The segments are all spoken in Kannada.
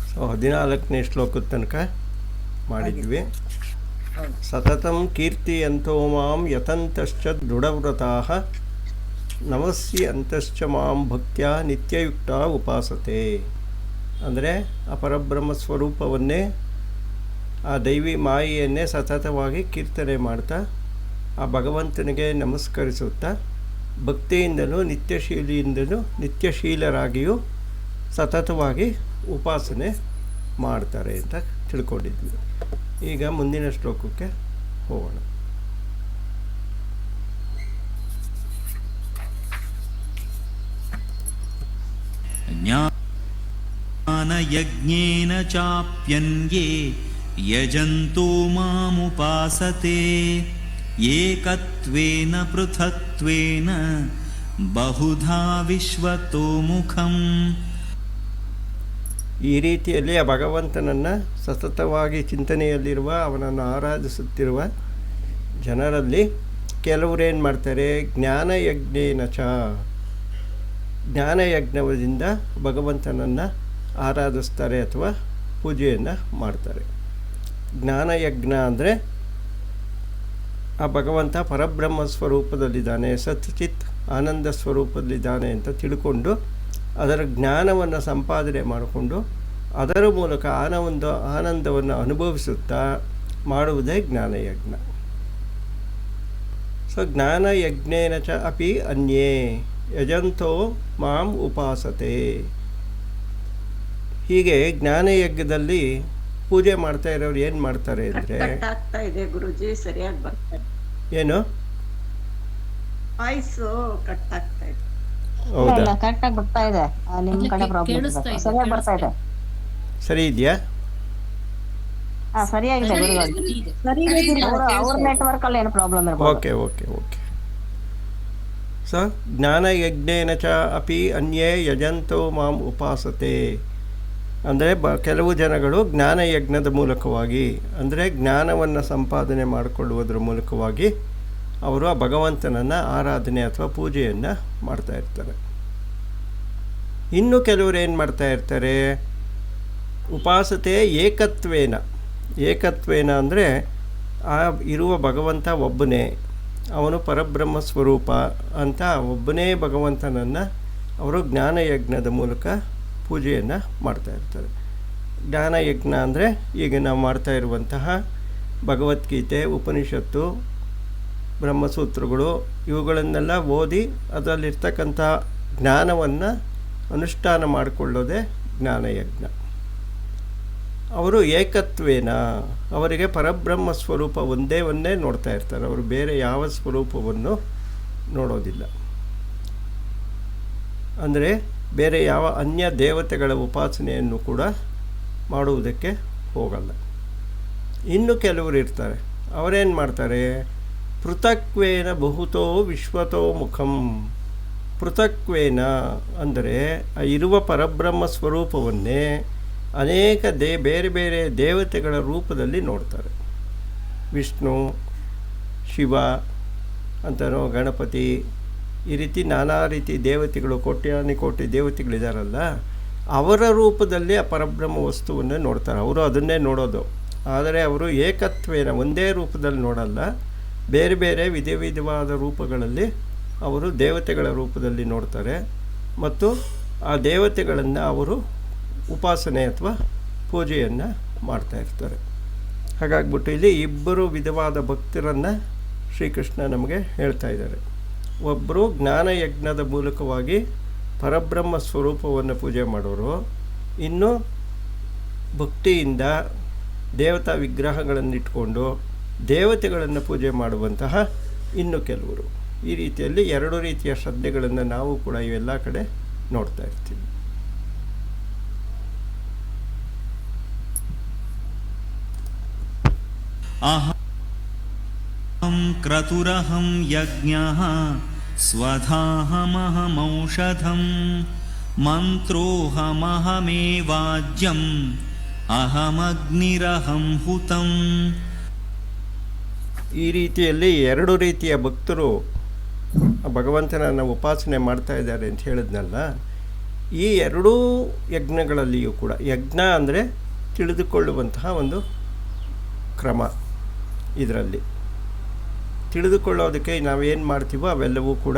ಸೊ 14ನೇ ಶ್ಲೋಕದ ತನಕ ಮಾಡಿದ್ವಿ. ಹೌದು. ಸತತಂ ಕೀರ್ತಿಯಂತೋ ಮಾಂ ಯತಂತಶ್ಚ ದೃಢವ್ರತಾಃ ನಮಸ್ಯಂತಶ್ಚ ಮಾಂ ಭಕ್ತ್ಯಾ ನಿತ್ಯಯುಕ್ತ ಉಪಾಸತೆ. ಅಂದರೆ ಆ ಪರಬ್ರಹ್ಮ ಸ್ವರೂಪವನ್ನೇ, ಆ ದೈವಿ ಮಾಯೆಯನ್ನೇ ಸತತವಾಗಿ ಕೀರ್ತನೆ ಮಾಡ್ತಾ ಆ ಭಗವಂತನಿಗೆ ನಮಸ್ಕರಿಸುತ್ತಾ ಭಕ್ತಿಯಿಂದಲೂ ನಿತ್ಯಶೀಲರಾಗಿಯೂ ಸತತವಾಗಿ ಉಪಾಸನೆ ಮಾಡ್ತಾರೆ ಅಂತ ತಿಳ್ಕೊಂಡಿದ್ವಿ. ಈಗ ಮುಂದಿನ ಶ್ಲೋಕಕ್ಕೆ ಹೋಗೋಣ. ಜ್ಞಾನಯಜ್ಞೇನ ಚಾಪ್ಯನ್ಯೇ ಯಜಂತೋ ಮಾಮುಪಾಸತೆ ಏಕತ್ವೇನ ಪೃಥಕ್ತ್ವೇನ ಬಹುಧಾ ವಿಶ್ವತೋಮುಖಂ. ಈ ರೀತಿಯಲ್ಲಿ ಆ ಭಗವಂತನನ್ನು ಸತತವಾಗಿ ಚಿಂತನೆಯಲ್ಲಿರುವ, ಅವನನ್ನು ಆರಾಧಿಸುತ್ತಿರುವ ಜನರಲ್ಲಿ ಕೆಲವರೇನು ಮಾಡ್ತಾರೆ, ಜ್ಞಾನಯಜ್ಞೇನ ಚ, ಜ್ಞಾನಯಜ್ಞದಿಂದ ಭಗವಂತನನ್ನು ಆರಾಧಿಸ್ತಾರೆ ಅಥವಾ ಪೂಜೆಯನ್ನು ಮಾಡ್ತಾರೆ. ಜ್ಞಾನಯಜ್ಞ ಅಂದರೆ ಆ ಭಗವಂತ ಪರಬ್ರಹ್ಮ ಸ್ವರೂಪದಲ್ಲಿದ್ದಾನೆ, ಸತ್ಚಿತ್ ಆನಂದ ಸ್ವರೂಪದಲ್ಲಿದ್ದಾನೆ ಅಂತ ತಿಳ್ಕೊಂಡು ಅದರ ಜ್ಞಾನವನ್ನು ಸಂಪಾದನೆ ಮಾಡಿಕೊಂಡು ಅದರ ಮೂಲಕ ಆನಂದವನ್ನು ಅನುಭವಿಸುತ್ತಾ ಮಾಡುವುದೇ ಜ್ಞಾನಯಜ್ಞ. ಸೊ ಜ್ಞಾನಯಜ್ಞೇನ ಚ ಅಪಿ ಅನ್ಯೇ ಯಜಂತೋ ಮಾಂ ಉಪಾಸತೆ. ಹೀಗೆ ಜ್ಞಾನಯಜ್ಞದಲ್ಲಿ ಪೂಜೆ ಮಾಡ್ತಾ ಇರೋರು ಏನು ಮಾಡ್ತಾರೆ ಅಂದರೆ, ಆಗ್ತಾ ಇದೆ ಗುರುಜಿ, ಸರಿಯಾಗಿ ಬರ್ತಾ ಇದೆ. ಏನು ವಾಯ್ಸು ಕಟ್ ಆಗ್ತಾ ಇದೆ. ಹೌದಾ, ಕರೆಕ್ಟಾಗಿ ಬರ್ತಾ ಇದೆ. ನಿಮ್ಮ ಕಡೆ ಪ್ರಾಬ್ಲಮ್ ಸರಿಯಾಗಿ ಬರ್ತಾ ಇದೆ. ಸರಿ ಇದೆಯಾ? ಸರಿಯಾಗಿದೆ ಗುರುಗಳು. ಅವ್ರ ನೆಟ್ವರ್ಕ್ ಅಲ್ಲಿ ಏನು ಪ್ರಾಬ್ಲಮ್ ಇರಬಹುದು. Okay okay okay. ಸೊ ಜ್ಞಾನಯಜ್ಞೇನ ಚ ಅಪಿ ಅನ್ಯೇ ಯಜಂತೋ ಮಾಂ ಉಪಾಸತೆ. ಅಂದರೆ ಕೆಲವು ಜನಗಳು ಜ್ಞಾನಯಜ್ಞದ ಮೂಲಕವಾಗಿ, ಅಂದರೆ ಜ್ಞಾನವನ್ನು ಸಂಪಾದನೆ ಮಾಡಿಕೊಳ್ಳುವುದರ ಮೂಲಕವಾಗಿ ಅವರು ಆ ಭಗವಂತನನ್ನು ಆರಾಧನೆ ಅಥವಾ ಪೂಜೆಯನ್ನು ಮಾಡ್ತಾ ಇರ್ತಾರೆ. ಇನ್ನು ಕೆಲವರು ಏನು ಮಾಡ್ತಾ ಇರ್ತಾರೆ, ಉಪಾಸತೆ ಏಕತ್ವೇನ ಅಂದರೆ ಆ ಇರುವ ಭಗವಂತ ಒಬ್ಬನೇ, ಅವನು ಪರಬ್ರಹ್ಮ ಸ್ವರೂಪ ಅಂತ ಒಬ್ಬನೇ ಭಗವಂತನನ್ನು ಅವರು ಜ್ಞಾನಯಜ್ಞದ ಮೂಲಕ ಪೂಜೆಯನ್ನು ಮಾಡ್ತಾ ಇರ್ತಾರೆ. ಜ್ಞಾನಯಜ್ಞ ಅಂದರೆ ಈಗ ನಾವು ಮಾಡ್ತಾ ಇರುವಂತಹ ಭಗವದ್ಗೀತೆ, ಉಪನಿಷತ್ತು, ಬ್ರಹ್ಮಸೂತ್ರಗಳು ಇವುಗಳನ್ನೆಲ್ಲ ಓದಿ ಅದರಲ್ಲಿರ್ತಕ್ಕಂಥ ಜ್ಞಾನವನ್ನು ಅನುಷ್ಠಾನ ಮಾಡಿಕೊಳ್ಳೋದೇ ಜ್ಞಾನಯಜ್ಞ. ಅವರು ಏಕತ್ವೇನ, ಅವರಿಗೆ ಪರಬ್ರಹ್ಮ ಸ್ವರೂಪ ಒಂದೇ ನೋಡ್ತಾ ಇರ್ತಾರೆ. ಅವರು ಬೇರೆ ಯಾವ ಸ್ವರೂಪವನ್ನು ನೋಡೋದಿಲ್ಲ. ಅಂದರೆ ಬೇರೆ ಯಾವ ಅನ್ಯ ದೇವತೆಗಳ ಉಪಾಸನೆಯನ್ನು ಕೂಡ ಮಾಡುವುದಕ್ಕೆ ಹೋಗಲ್ಲ. ಇನ್ನು ಕೆಲವರು ಇರ್ತಾರೆ, ಅವರೇನು ಮಾಡ್ತಾರೆ, ಪೃಥಕ್ವೇನ ಬಹುತೋ ವಿಶ್ವತೋ ಮುಖಂ. ಪೃಥಕ್ವೇನ ಅಂದರೆ ಆ ಇರುವ ಪರಬ್ರಹ್ಮ ಸ್ವರೂಪವನ್ನೇ ಅನೇಕ ಬೇರೆ ಬೇರೆ ದೇವತೆಗಳ ರೂಪದಲ್ಲಿ ನೋಡ್ತಾರೆ. ವಿಷ್ಣು, ಶಿವ ಅಂತನೋ, ಗಣಪತಿ, ಈ ರೀತಿ ನಾನಾ ರೀತಿ ದೇವತೆಗಳು, ಕೋಟಿ ದೇವತೆಗಳಿದಾರಲ್ಲ, ಅವರ ರೂಪದಲ್ಲಿ ಆ ಪರಬ್ರಹ್ಮ ವಸ್ತುವನ್ನೇ ನೋಡ್ತಾರೆ. ಅವರು ಅದನ್ನೇ ನೋಡೋದು. ಆದರೆ ಅವರು ಏಕತ್ವೇನ, ಒಂದೇ ರೂಪದಲ್ಲಿ ನೋಡಲ್ಲ, ಬೇರೆ ಬೇರೆ ವಿಧವಾದ ರೂಪಗಳಲ್ಲಿ ಅವರು ದೇವತೆಗಳ ರೂಪದಲ್ಲಿ ನೋಡ್ತಾರೆ. ಮತ್ತು ಆ ದೇವತೆಗಳನ್ನು ಅವರು ಉಪಾಸನೆ ಅಥವಾ ಪೂಜೆಯನ್ನು ಮಾಡ್ತಾ ಇರ್ತಾರೆ. ಹಾಗಾಗ್ಬಿಟ್ಟು ಇಲ್ಲಿ ಇಬ್ಬರು ವಿಧವಾದ ಭಕ್ತರನ್ನು ಶ್ರೀಕೃಷ್ಣ ನಮಗೆ ಹೇಳ್ತಾ ಇದ್ದಾರೆ. ಒಬ್ಬರು ಜ್ಞಾನಯಜ್ಞದ ಮೂಲಕವಾಗಿ ಪರಬ್ರಹ್ಮ ಸ್ವರೂಪವನ್ನು ಪೂಜೆ ಮಾಡೋರು, ಇನ್ನು ಭಕ್ತಿಯಿಂದ ದೇವತಾ ವಿಗ್ರಹಗಳನ್ನು ಇಟ್ಕೊಂಡು ದೇವತೆಗಳನ್ನು ಪೂಜೆ ಮಾಡುವಂತಹ ಇನ್ನು ಕೆಲವರು. ಈ ರೀತಿಯಲ್ಲಿ ಎರಡು ರೀತಿಯ ಶ್ರದ್ಧೆಗಳನ್ನು ನಾವು ಕೂಡ ಇವೆಲ್ಲ ಕಡೆ ನೋಡ್ತಾ ಇರ್ತೀವಿ. ಅಹಂ ಕ್ರತುರಹಂ ಯಜ್ಞಃ ಸ್ವಧಾಹಮಹಮೌಷಧಂ ಮಂತ್ರೋಹಮಹಮೇವಾಜ್ಯಂ ಅಹಮಗ್ನಿರಹಂ ಹುತಂ. ಈ ರೀತಿಯಲ್ಲಿ ಎರಡು ರೀತಿಯ ಭಕ್ತರು ಭಗವಂತನನ್ನು ಉಪಾಸನೆ ಮಾಡ್ತಾ ಇದ್ದಾರೆ ಅಂತ ಹೇಳಿದ್ನಲ್ಲ. ಈ ಎರಡೂ ಯಜ್ಞಗಳಲ್ಲಿಯೂ ಕೂಡ, ಯಜ್ಞ ಅಂದರೆ ತಿಳಿದುಕೊಳ್ಳುವಂತಹ ಒಂದು ಕ್ರಮ, ಇದರಲ್ಲಿ ತಿಳಿದುಕೊಳ್ಳೋದಕ್ಕೆ ನಾವೇನು ಮಾಡ್ತೀವೋ ಅವೆಲ್ಲವೂ ಕೂಡ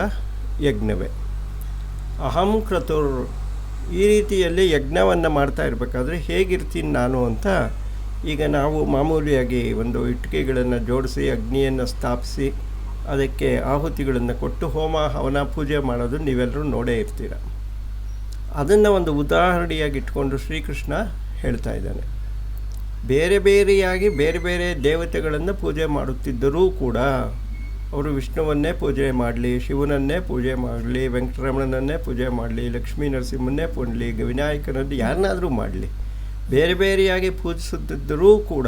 ಯಜ್ಞವೇ. ಅಹಂ ಕ್ರತುರ್, ಈ ರೀತಿಯಲ್ಲಿ ಯಜ್ಞವನ್ನು ಮಾಡ್ತಾ ಇರಬೇಕಾದ್ರೆ ಹೇಗಿರ್ತೀನಿ ನಾನು ಅಂತ, ಈಗ ನಾವು ಮಾಮೂಲಿಯಾಗಿ ಒಂದು ಇಟ್ಟಿಗೆಗಳನ್ನು ಜೋಡಿಸಿ ಅಗ್ನಿಯನ್ನು ಸ್ಥಾಪಿಸಿ ಅದಕ್ಕೆ ಆಹುತಿಗಳನ್ನು ಕೊಟ್ಟು ಹೋಮ ಹವನ ಪೂಜೆ ಮಾಡೋದು ನೀವೆಲ್ಲರೂ ನೋಡೇ ಇರ್ತೀರ. ಅದನ್ನು ಒಂದು ಉದಾಹರಣೆಯಾಗಿ ಇಟ್ಕೊಂಡು ಶ್ರೀಕೃಷ್ಣ ಹೇಳ್ತಾ ಇದ್ದಾನೆ. ಬೇರೆ ಬೇರೆಯಾಗಿ ಬೇರೆ ಬೇರೆ ದೇವತೆಗಳನ್ನು ಪೂಜೆ ಮಾಡುತ್ತಿದ್ದರೂ ಕೂಡ ಅವರು ವಿಷ್ಣುವನ್ನೇ ಪೂಜೆ ಮಾಡಲಿ, ಶಿವನನ್ನೇ ಪೂಜೆ ಮಾಡಲಿ, ವೆಂಕಟರಮಣನನ್ನೇ ಪೂಜೆ ಮಾಡಲಿ, ಲಕ್ಷ್ಮೀ ನರಸಿಂಹನ್ನೇ ಪೂಜಲಿ, ವಿನಾಯಕನನ್ನು ಯಾರನ್ನಾದರೂ ಮಾಡಲಿ, ಬೇರೆ ಬೇರೆಯಾಗಿ ಪೂಜಿಸುತ್ತಿದ್ದರೂ ಕೂಡ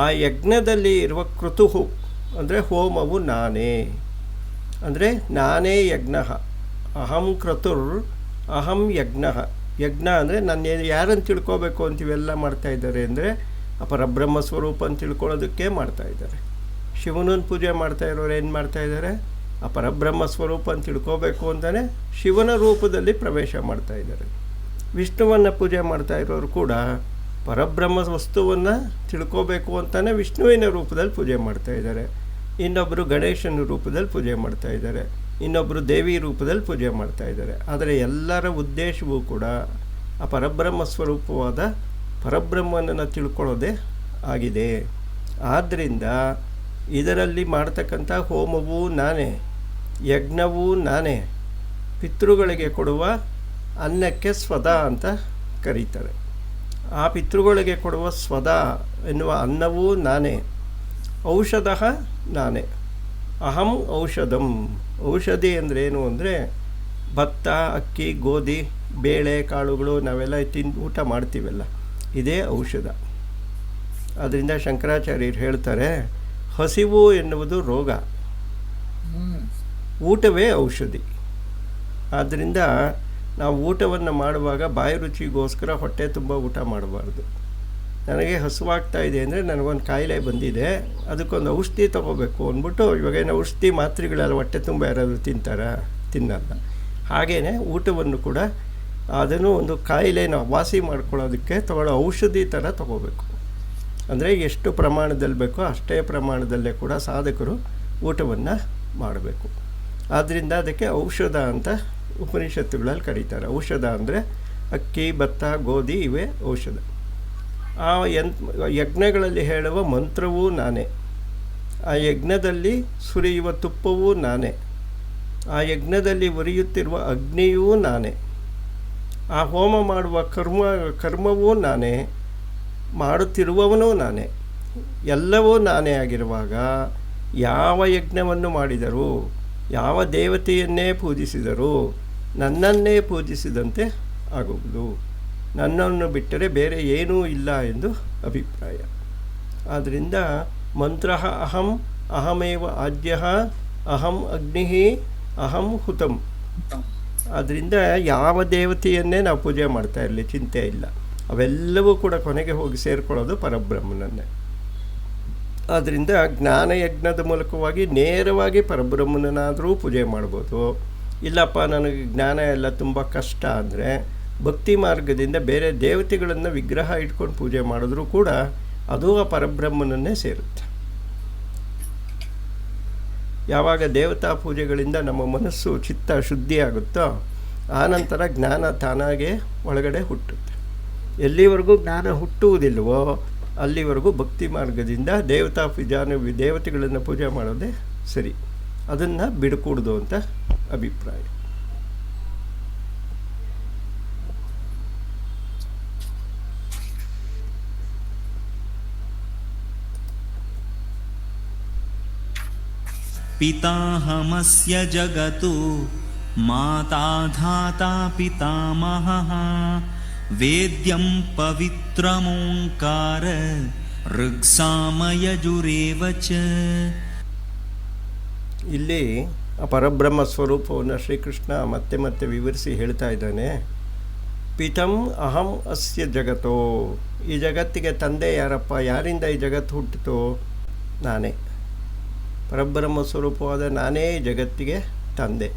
ಆ ಯಜ್ಞದಲ್ಲಿ ಇರುವ ಕ್ರತುಹು ಅಂದರೆ ಹೋಮವು ನಾನೇ, ಅಂದರೆ ನಾನೇ ಯಜ್ಞ. ಅಹಂ ಕ್ರತುರ್ ಅಹಂ ಯಜ್ಞ. ಯಜ್ಞ ಅಂದರೆ ನಾನು ಯಾರನ್ನು ತಿಳ್ಕೊಬೇಕು ಅಂತ ಇವೆಲ್ಲ ಮಾಡ್ತಾಯಿದ್ದಾರೆ ಅಂದರೆ ಪರಬ್ರಹ್ಮ ಸ್ವರೂಪ ಅಂತ ತಿಳ್ಕೊಳ್ಳೋದಕ್ಕೆ ಮಾಡ್ತಾಯಿದ್ದಾರೆ. ಶಿವನನ್ನು ಪೂಜೆ ಮಾಡ್ತಾ ಇರೋರು ಏನು ಮಾಡ್ತಾಯಿದ್ದಾರೆ? ಆ ಪರಬ್ರಹ್ಮ ಸ್ವರೂಪ ಅಂತ ತಿಳ್ಕೋಬೇಕು ಅಂತಲೇ ಶಿವನ ರೂಪದಲ್ಲಿ ಪ್ರವೇಶ ಮಾಡ್ತಾಯಿದ್ದಾರೆ. ವಿಷ್ಣುವನ್ನು ಪೂಜೆ ಮಾಡ್ತಾ ಇರೋರು ಕೂಡ ಪರಬ್ರಹ್ಮ ವಸ್ತುವನ್ನು ತಿಳ್ಕೋಬೇಕು ಅಂತಲೇ ವಿಷ್ಣುವಿನ ರೂಪದಲ್ಲಿ ಪೂಜೆ ಮಾಡ್ತಾಯಿದ್ದಾರೆ. ಇನ್ನೊಬ್ಬರು ಗಣೇಶನ ರೂಪದಲ್ಲಿ ಪೂಜೆ ಮಾಡ್ತಾಯಿದ್ದಾರೆ, ಇನ್ನೊಬ್ಬರು ದೇವಿ ರೂಪದಲ್ಲಿ ಪೂಜೆ ಮಾಡ್ತಾಯಿದ್ದಾರೆ. ಆದರೆ ಎಲ್ಲರ ಉದ್ದೇಶವೂ ಕೂಡ ಆ ಪರಬ್ರಹ್ಮ ಸ್ವರೂಪವಾದ ಪರಬ್ರಹ್ಮನನ್ನು ತಿಳ್ಕೊಳ್ಳೋದೇ ಆಗಿದೆ. ಆದ್ದರಿಂದ ಇದರಲ್ಲಿ ಮಾಡ್ತಕ್ಕಂಥ ಹೋಮವೂ ನಾನೇ, ಯಜ್ಞವೂ ನಾನೇ, ಪಿತೃಗಳಿಗೆ ಕೊಡುವ ಅನ್ನಕ್ಕೆ ಸ್ವದ ಅಂತ ಕರೀತಾರೆ. ಆ ಪಿತೃಗಳಿಗೆ ಕೊಡುವ ಸ್ವದ ಎನ್ನುವ ಅನ್ನವೂ ನಾನೇ, ಔಷಧ ನಾನೇ. ಅಹಂ ಔಷಧಂ. ಔಷಧಿ ಅಂದ್ರೇನು ಅಂದರೆ ಭತ್ತ, ಅಕ್ಕಿ, ಗೋಧಿ, ಬೇಳೆ, ಕಾಳುಗಳು ನಾವೆಲ್ಲ ಊಟ ಮಾಡ್ತೀವಲ್ಲ, ಇದೇ ಔಷಧ. ಆದ್ದರಿಂದ ಶಂಕರಾಚಾರ್ಯರು ಹೇಳ್ತಾರೆ, ಹಸಿವು ಎನ್ನುವುದು ರೋಗ, ಊಟವೇ ಔಷಧಿ. ಆದ್ದರಿಂದ ನಾವು ಊಟವನ್ನು ಮಾಡುವಾಗ ಬಾಯಿ ರುಚಿಗೋಸ್ಕರ ಹೊಟ್ಟೆ ತುಂಬ ಊಟ ಮಾಡಬಾರ್ದು. ನನಗೆ ಹಸುವಾಗ್ತಾ ಇದೆ ಅಂದರೆ ನನಗೊಂದು ಕಾಯಿಲೆ ಬಂದಿದೆ, ಅದಕ್ಕೊಂದು ಔಷಧಿ ತೊಗೋಬೇಕು ಅಂದ್ಬಿಟ್ಟು, ಇವಾಗೇನು ಔಷಧಿ ಮಾತ್ರೆಗಳೆಲ್ಲ ಹೊಟ್ಟೆ ತುಂಬ ಯಾರಾದರೂ ತಿನ್ನಲ್ಲ. ಹಾಗೆಯೇ ಊಟವನ್ನು ಕೂಡ ಅದನ್ನು ಒಂದು ಕಾಯಿಲೆನ ವಾಸಿ ಮಾಡ್ಕೊಳ್ಳೋದಕ್ಕೆ ತೊಗೊಳ್ಳೋ ಔಷಧಿ ಥರ ತೊಗೋಬೇಕು. ಅಂದರೆ ಎಷ್ಟು ಪ್ರಮಾಣದಲ್ಲಿ ಬೇಕೋ ಅಷ್ಟೇ ಪ್ರಮಾಣದಲ್ಲೇ ಕೂಡ ಸಾಧಕರು ಊಟವನ್ನು ಮಾಡಬೇಕು. ಆದ್ದರಿಂದ ಅದಕ್ಕೆ ಔಷಧ ಅಂತ ಉಪನಿಷತ್ತುಗಳಲ್ಲಿ ಕರೀತಾರೆ. ಔಷಧ ಅಂದರೆ ಅಕ್ಕಿ, ಭತ್ತ, ಗೋಧಿ ಇವೇ ಔಷಧ. ಆ ಯಜ್ಞಗಳಲ್ಲಿ ಹೇಳುವ ಮಂತ್ರವೂ ನಾನೇ, ಆ ಯಜ್ಞದಲ್ಲಿ ಸುರಿಯುವ ತುಪ್ಪವೂ ನಾನೇ, ಆ ಯಜ್ಞದಲ್ಲಿ ಉರಿಯುತ್ತಿರುವ ಅಗ್ನಿಯೂ ನಾನೇ, ಆ ಹೋಮ ಮಾಡುವ ಕರ್ಮವೂ ನಾನೇ, ಮಾಡುತ್ತಿರುವವನೂ ನಾನೇ. ಎಲ್ಲವೂ ನಾನೇ ಆಗಿರುವಾಗ ಯಾವ ಯಜ್ಞವನ್ನು ಮಾಡಿದರೂ, ಯಾವ ದೇವತೆಯನ್ನೇ ಪೂಜಿಸಿದರೂ ನನ್ನನ್ನೇ ಪೂಜಿಸಿದಂತೆ ಆಗುವುದು. ನನ್ನನ್ನು ಬಿಟ್ಟರೆ ಬೇರೆ ಏನೂ ಇಲ್ಲ ಎಂದು ಅಭಿಪ್ರಾಯ. ಆದ್ದರಿಂದ ಮಂತ್ರ ಅಹಂ, ಅಹಮೇವ ಆದ್ಯ, ಅಹಂ ಅಗ್ನಿ, ಅಹಂ ಹುತಂ. ಆದ್ದರಿಂದ ಯಾವ ದೇವತೆಯನ್ನೇ ನಾವು ಪೂಜೆ ಮಾಡ್ತಾ ಇರಲಿ ಚಿಂತೆ ಇಲ್ಲ, ಅವೆಲ್ಲವೂ ಕೂಡ ಕೊನೆಗೆ ಹೋಗಿ ಸೇರಿಕೊಳ್ಳೋದು ಪರಬ್ರಹ್ಮನನ್ನೇ. ಆದ್ದರಿಂದ ಜ್ಞಾನಯಜ್ಞದ ಮೂಲಕವಾಗಿ ನೇರವಾಗಿ ಪರಬ್ರಹ್ಮನನ್ನಾದರೂ ಪೂಜೆ ಮಾಡ್ಬೋದು. ಇಲ್ಲಪ್ಪ ನನಗೆ ಜ್ಞಾನ ಎಲ್ಲ ತುಂಬ ಕಷ್ಟ ಅಂದರೆ ಭಕ್ತಿ ಮಾರ್ಗದಿಂದ ಬೇರೆ ದೇವತೆಗಳನ್ನು ವಿಗ್ರಹ ಇಟ್ಕೊಂಡು ಪೂಜೆ ಮಾಡಿದ್ರೂ ಕೂಡ ಅದು ಆ ಪರಬ್ರಹ್ಮನನ್ನೇ ಸೇರುತ್ತೆ. ಯಾವಾಗ ದೇವತಾ ಪೂಜೆಗಳಿಂದ ನಮ್ಮ ಮನಸ್ಸು ಚಿತ್ತ ಶುದ್ಧಿಯಾಗುತ್ತೋ ಆನಂತರ ಜ್ಞಾನ ತಾನಾಗೇ ಒಳಗಡೆ ಹುಟ್ಟುತ್ತೆ. ಎಲ್ಲಿವರೆಗೂ ಜ್ಞಾನ ಹುಟ್ಟುವುದಿಲ್ವೋ ಅಲ್ಲಿವರೆಗೂ ಭಕ್ತಿ ಮಾರ್ಗದಿಂದ ದೇವತೆಗಳನ್ನು ಪೂಜೆ ಮಾಡೋದೇ ಸರಿ, ಅದನ್ನು ಬಿಡಕೂಡ್ದು ಅಂತ ಅಭಿಪ್ರಾಯ. पिताहमस्य जगतो माता धाता पितामहः वेद्यं पवित्रमोङ्कार ऋक्सामयजुरेव च. ಇಲ್ಲಿ ಪರಬ್ರಹ್ಮ ಸ್ವರೂಪವನ್ನು ಶ್ರೀಕೃಷ್ಣ ಮತ್ತೆ ಮತ್ತೆ ವಿವರಿಸಿ ಹೇಳ್ತಾ ಇದ್ದಾನೆ. ಪಿತಂ ಅಹಂ ಅಸ್ಯ ಜಗತ್ತೋ, ಈ ಜಗತ್ತಿಗೆ ತಂದೆ ಯಾರಪ್ಪ, ಯಾರಿಂದ ಈ ಜಗತ್ತು ಹುಟ್ಟಿತೋ? ನಾನೇ, ಪರಬ್ರಹ್ಮ ಸ್ವರೂಪವಾದ ನಾನೇ ಜಗತ್ತಿಗೆ ತಂದೆ.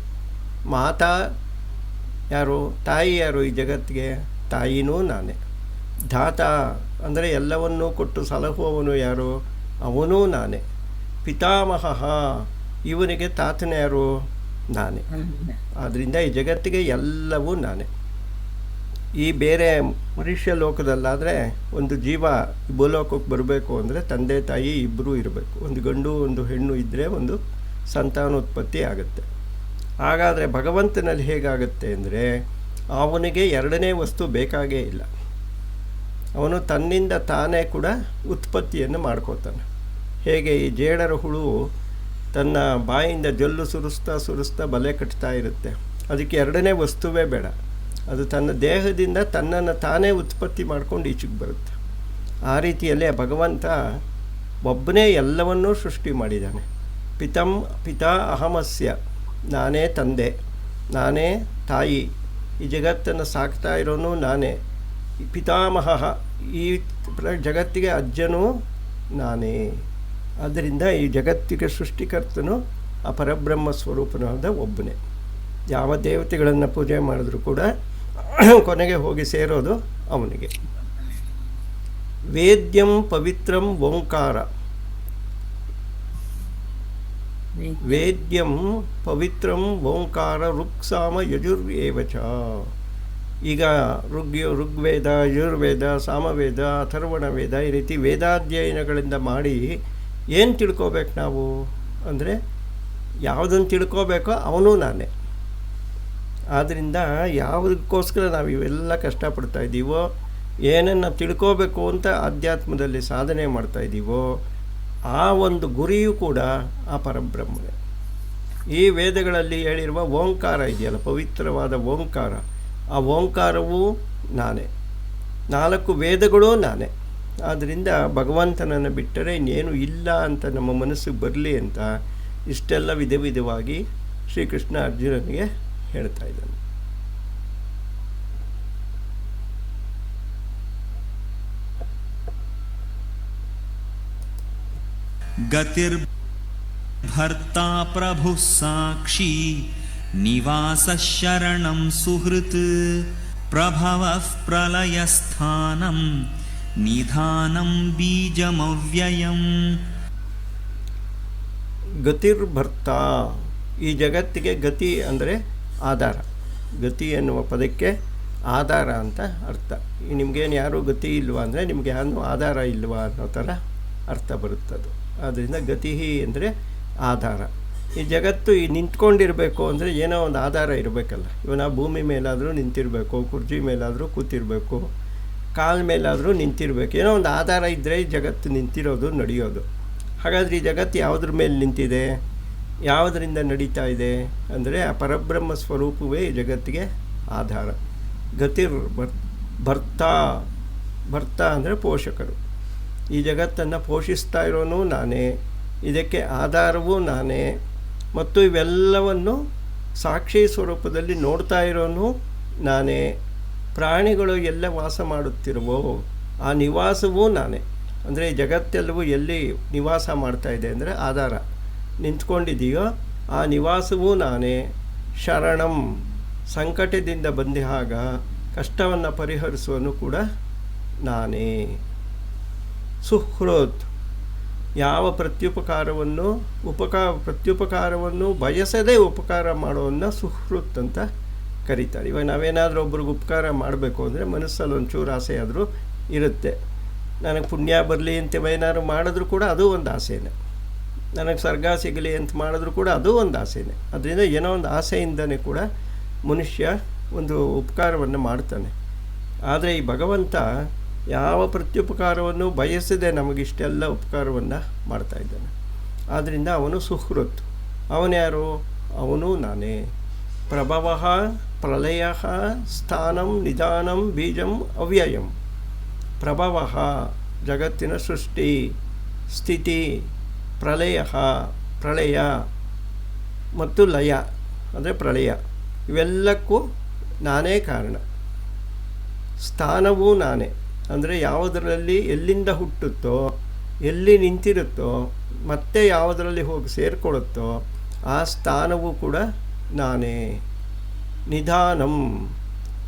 ಮಾತಾ ಯಾರು? ತಾಯಿ ಯಾರು ಈ ಜಗತ್ತಿಗೆ? ತಾಯಿನೂ ನಾನೇ. ಧಾತ ಅಂದರೆ ಎಲ್ಲವನ್ನೂ ಕೊಟ್ಟು ಸಲಹುವವನು ಯಾರು? ಅವನೂ ನಾನೇ. ಪಿತಾಮಹ, ಇವನಿಗೆ ತಾತನ ಯಾರು? ನಾನೇ. ಆದ್ದರಿಂದ ಈ ಜಗತ್ತಿಗೆ ಎಲ್ಲವೂ ನಾನೇ. ಈ ಬೇರೆ ಮನುಷ್ಯ ಲೋಕದಲ್ಲಾದರೆ ಒಂದು ಜೀವ ಭೂಲೋಕಕ್ಕೆ ಬರಬೇಕು ಅಂದರೆ ತಂದೆ ತಾಯಿ ಇಬ್ಬರೂ ಇರಬೇಕು. ಒಂದು ಗಂಡು ಒಂದು ಹೆಣ್ಣು ಇದ್ದರೆ ಒಂದು ಸಂತಾನೋತ್ಪತ್ತಿ ಆಗುತ್ತೆ. ಹಾಗಾದರೆ ಭಗವಂತನಲ್ಲಿ ಹೇಗಾಗುತ್ತೆ ಅಂದರೆ ಅವನಿಗೆ ಎರಡನೇ ವಸ್ತು ಬೇಕಾಗೇ ಇಲ್ಲ. ಅವನು ತನ್ನಿಂದ ತಾನೇ ಕೂಡ ಉತ್ಪತ್ತಿಯನ್ನು ಮಾಡ್ಕೋತಾನೆ. ಹೇಗೆ ಈ ಜೇಡರ ಹುಳು ತನ್ನ ಬಾಯಿಂದ ಜೊಲ್ಲು ಸುರಿಸ್ತಾ ಬಲೆ ಕಟ್ತಾ ಇರುತ್ತೆ, ಅದಕ್ಕೆ ಎರಡನೇ ವಸ್ತುವೇ ಬೇಡ. ಅದು ತನ್ನ ದೇಹದಿಂದ ತನ್ನನ್ನು ತಾನೇ ಉತ್ಪತ್ತಿ ಮಾಡ್ಕೊಂಡು ಈಚೆಗೆ ಬರುತ್ತೆ. ಆ ರೀತಿಯಲ್ಲೇ ಭಗವಂತ ಒಬ್ಬನೇ ಎಲ್ಲವನ್ನೂ ಸೃಷ್ಟಿ ಮಾಡಿದ್ದಾನೆ. ಪಿತಾ ಅಹಮಸ್ಯ, ನಾನೇ ತಂದೆ, ನಾನೇ ತಾಯಿ, ಈ ಜಗತ್ತನ್ನು ಸಾಕ್ತಾ ಇರೋನು ನಾನೇ. ಪಿತಾಮಹ, ಈ ಜಗತ್ತಿಗೆ ಅಜ್ಜನೂ ನಾನೇ. ಆದ್ದರಿಂದ ಈ ಜಗತ್ತಿಗೆ ಸೃಷ್ಟಿಕರ್ತನು ಆ ಪರಬ್ರಹ್ಮ ಸ್ವರೂಪನಾದ ಒಬ್ಬನೇ. ಯಾವ ದೇವತೆಗಳನ್ನು ಪೂಜೆ ಮಾಡಿದ್ರೂ ಕೂಡ ಕೊನೆಗೆ ಹೋಗಿ ಸೇರೋದು ಅವನಿಗೆ. ವೇದ್ಯಂ ಪವಿತ್ರಂ ಓಂಕಾರ. ವೇದ್ಯಂ ಪವಿತ್ರಂ ಓಂಕಾರ ಋಕ್ಸಾಮ ಯಜುರ್ವೇವಚ. ಈಗ ಋಗ್ವೇದ, ಯಜುರ್ವೇದ, ಸಾಮವೇದ, ಅಥರ್ವಣ ವೇದ, ಈ ರೀತಿ ವೇದಾಧ್ಯಯನಗಳಿಂದ ಮಾಡಿ ಏನು ತಿಳ್ಕೋಬೇಕು ನಾವು ಅಂದರೆ ಯಾವುದನ್ನು ತಿಳ್ಕೋಬೇಕೋ ಅವನೂ ನಾನೇ. ಆದ್ದರಿಂದ ಯಾವುದಕ್ಕೋಸ್ಕರ ನಾವು ಇವೆಲ್ಲ ಕಷ್ಟಪಡ್ತಾ ಇದ್ದೀವೋ, ಏನನ್ನು ತಿಳ್ಕೋಬೇಕು ಅಂತ ಆಧ್ಯಾತ್ಮದಲ್ಲಿ ಸಾಧನೆ ಮಾಡ್ತಾಯಿದ್ದೀವೋ ಆ ಒಂದು ಗುರಿಯೂ ಕೂಡ ಆ ಪರಬ್ರಹ್ಮನೇ. ಈ ವೇದಗಳಲ್ಲಿ ಹೇಳಿರುವ ಓಂಕಾರ ಇದೆಯಲ್ಲ, ಪವಿತ್ರವಾದ ಓಂಕಾರ, ಆ ಓಂಕಾರವೂ ನಾನೇ. 4 ವೇದಗಳೂ ನಾನೇ. ಆದ್ದರಿಂದ ಭಗವಂತನನ್ನು ಬಿಟ್ಟರೆ ಇನ್ನೇನು ಇಲ್ಲ ಅಂತ ನಮ್ಮ ಮನಸ್ಸಿಗೆ ಬರಲಿ ಅಂತ ಇಷ್ಟೆಲ್ಲ ವಿಧವಾಗಿ ಶ್ರೀಕೃಷ್ಣ ಅರ್ಜುನನಿಗೆ ಹೇಳ್ತಾ ಇದ್ದಾನೆ. ಗತಿರ್ಭರ್ತಾ ಪ್ರಭು ಸಾಕ್ಷಿ ನಿವಾಸಃ ಶರಣಂ ಸುಹೃತ್ ಪ್ರಭವಃ ಪ್ರಲಯಸ್ಥಾನಂ ನಿಧಾನಂ ಬೀಜಮವ್ಯಯಂ. ಗತಿರ್ಭರ್ತ, ಈ ಜಗತ್ತಿಗೆ ಗತಿ ಅಂದರೆ ಆಧಾರ. ಗತಿ ಎನ್ನುವ ಪದಕ್ಕೆ ಆಧಾರ ಅಂತ ಅರ್ಥ. ನಿಮಗೇನು ಯಾರೂ ಗತಿ ಇಲ್ವಾ ಅಂದರೆ ನಿಮಗೆ ಯಾರು ಆಧಾರ ಇಲ್ವಾ ಅನ್ನೋ ಥರ ಅರ್ಥ ಬರುತ್ತದು. ಆದ್ದರಿಂದ ಗತಿ ಅಂದರೆ ಆಧಾರ. ಈ ಜಗತ್ತು ಈ ನಿಂತ್ಕೊಂಡಿರಬೇಕು ಅಂದರೆ ಏನೋ ಒಂದು ಆಧಾರ ಇರಬೇಕಲ್ಲ. ಇವನ ಭೂಮಿ ಮೇಲಾದರೂ ನಿಂತಿರಬೇಕು, ಕುರ್ಚಿ ಮೇಲಾದರೂ ಕೂತಿರಬೇಕು, ಕಾಲ ಮೇಲಾದರೂ ನಿಂತಿರಬೇಕು. ಏನೋ ಒಂದು ಆಧಾರ ಇದ್ದರೆ ಈ ಜಗತ್ತು ನಿಂತಿರೋದು, ನಡೆಯೋದು. ಹಾಗಾದರೆ ಈ ಜಗತ್ತು ಯಾವುದ್ರ ಮೇಲೆ ನಿಂತಿದೆ, ಯಾವುದರಿಂದ ನಡೀತಾ ಇದೆ ಅಂದರೆ ಆ ಪರಬ್ರಹ್ಮ ಸ್ವರೂಪವೇ ಈ ಜಗತ್ತಿಗೆ ಆಧಾರ. ಭರ್ತ ಅಂದರೆ ಪೋಷಕರು. ಈ ಜಗತ್ತನ್ನು ಪೋಷಿಸ್ತಾ ಇರೋನು ನಾನೇ, ಇದಕ್ಕೆ ಆಧಾರವೂ ನಾನೇ, ಮತ್ತು ಇವೆಲ್ಲವನ್ನು ಸಾಕ್ಷಿ ಸ್ವರೂಪದಲ್ಲಿ ನೋಡ್ತಾ ಇರೋನು ನಾನೇ. ಪ್ರಾಣಿಗಳು ಎಲ್ಲ ವಾಸ ಮಾಡುತ್ತಿರುವೋ ಆ ನಿವಾಸವೂ ನಾನೇ. ಅಂದರೆ ಈ ಜಗತ್ತೆಲ್ಲವೂ ಎಲ್ಲಿ ನಿವಾಸ ಮಾಡ್ತಾ ಇದೆ ಅಂದರೆ ಆಧಾರ ನಿಂತ್ಕೊಂಡಿದೆಯೋ ಆ ನಿವಾಸವೂ ನಾನೇ. ಶರಣಂ, ಸಂಕಟದಿಂದ ಬಂದಾಗ ಕಷ್ಟವನ್ನು ಪರಿಹರಿಸುವನು ಕೂಡ ನಾನೇ. ಸುಹೃತ್, ಯಾವ ಪ್ರತ್ಯುಪಕಾರವನ್ನು ಬಯಸದೇ ಉಪಕಾರ ಮಾಡೋವನ್ನು ಸುಹೃತ್ ಅಂತ ಕರೀತಾರೆ. ಇವಾಗ ನಾವೇನಾದರೂ ಒಬ್ರಿಗೆ ಉಪಕಾರ ಮಾಡಬೇಕು ಅಂದರೆ ಮನಸ್ಸಲ್ಲಿ ಒಂಚೂರು ಆಸೆ ಆದರೂ ಇರುತ್ತೆ. ನನಗೆ ಪುಣ್ಯ ಬರಲಿ ಅಂತ ಏನಾದ್ರು ಮಾಡಿದ್ರೂ ಕೂಡ ಅದು ಒಂದು ಆಸೆನೇ. ನನಗೆ ಸ್ವರ್ಗ ಸಿಗಲಿ ಅಂತ ಮಾಡಿದ್ರೂ ಕೂಡ ಅದು ಒಂದು ಆಸೆನೇ. ಅದರಿಂದ ಏನೋ ಒಂದು ಆಸೆಯಿಂದನೇ ಕೂಡ ಮನುಷ್ಯ ಒಂದು ಉಪಕಾರವನ್ನು ಮಾಡ್ತಾನೆ. ಆದರೆ ಈ ಭಗವಂತ ಯಾವ ಪ್ರತ್ಯುಪಕಾರವನ್ನು ಬಯಸದೆ ನಮಗಿಷ್ಟೆಲ್ಲ ಉಪಕಾರವನ್ನು ಮಾಡ್ತಾ ಇದ್ದಾನೆ. ಆದ್ದರಿಂದ ಅವನು ಸುಹೃತ್. ಅವನ್ಯಾರು? ಅವನು ನಾನೇ. ಪ್ರಭವ ಪ್ರಲಯ ಸ್ಥಾನಂ ನಿಧಾನಂ ಬೀಜಂ ಅವ್ಯಯಂ. ಪ್ರಭವ ಜಗತ್ತಿನ ಸೃಷ್ಟಿ, ಸ್ಥಿತಿ, ಪ್ರಳಯ ಮತ್ತು ಲಯ ಅಂದರೆ ಪ್ರಳಯ, ಇವೆಲ್ಲಕ್ಕೂ ನಾನೇ ಕಾರಣ. ಸ್ಥಾನವೂ ನಾನೇ ಅಂದರೆ ಯಾವುದರಲ್ಲಿ ಎಲ್ಲಿಂದ ಹುಟ್ಟುತ್ತೋ, ಎಲ್ಲಿ ನಿಂತಿರುತ್ತೋ, ಮತ್ತೆ ಯಾವುದರಲ್ಲಿ ಹೋಗಿ ಸೇರಿಕೊಳ್ಳುತ್ತೋ ಆ ಸ್ಥಾನವೂ ಕೂಡ ನಾನೇ. ನಿಧಾನಂ,